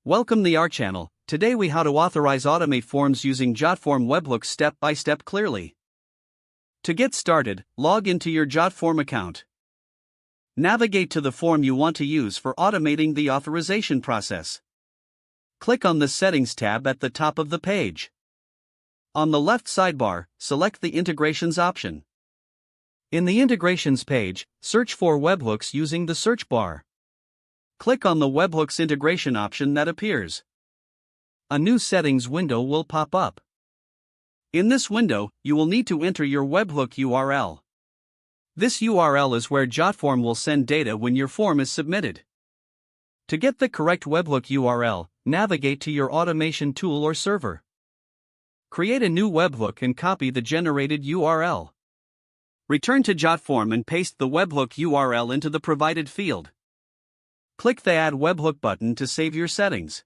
Welcome to our channel. Today we how to automate forms using JotForm webhooks step by step clearly. To get started, log into your JotForm account. Navigate to the form you want to use for automating the authorization process. Click on the Settings tab at the top of the page. On the left sidebar, select the Integrations option. In the Integrations page, search for webhooks using the search bar. Click on the Webhooks integration option that appears. A new settings window will pop up. In this window, you will need to enter your webhook URL. This URL is where JotForm will send data when your form is submitted. To get the correct webhook URL, navigate to your automation tool or server. Create a new webhook and copy the generated URL. Return to JotForm and paste the webhook URL into the provided field. Click the Add Webhook button to save your settings.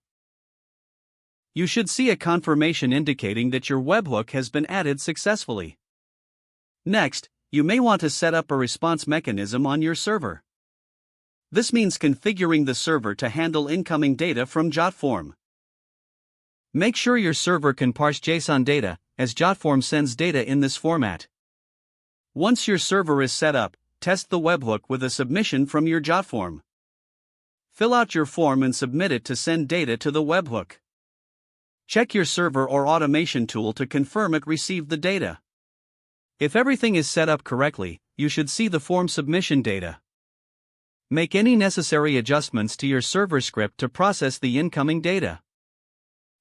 You should see a confirmation indicating that your webhook has been added successfully. Next, you may want to set up a response mechanism on your server. This means configuring the server to handle incoming data from JotForm. Make sure your server can parse JSON data, as JotForm sends data in this format. Once your server is set up, test the webhook with a submission from your JotForm. Fill out your form and submit it to send data to the webhook. Check your server or automation tool to confirm it received the data. If everything is set up correctly, you should see the form submission data. Make any necessary adjustments to your server script to process the incoming data.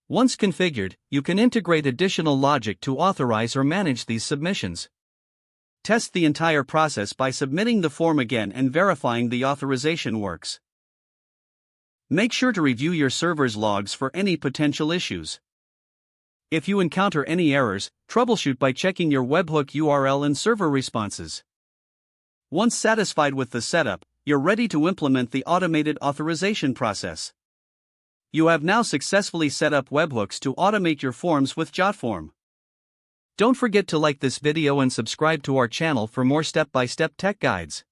Once configured, you can integrate additional logic to authorize or manage these submissions. Test the entire process by submitting the form again and verifying the authorization works. Make sure to review your server's logs for any potential issues. If you encounter any errors, troubleshoot by checking your webhook URL and server responses. Once satisfied with the setup, you're ready to implement the automated authorization process. You have now successfully set up webhooks to automate your forms with JotForm. Don't forget to like this video and subscribe to our channel for more step-by-step tech guides.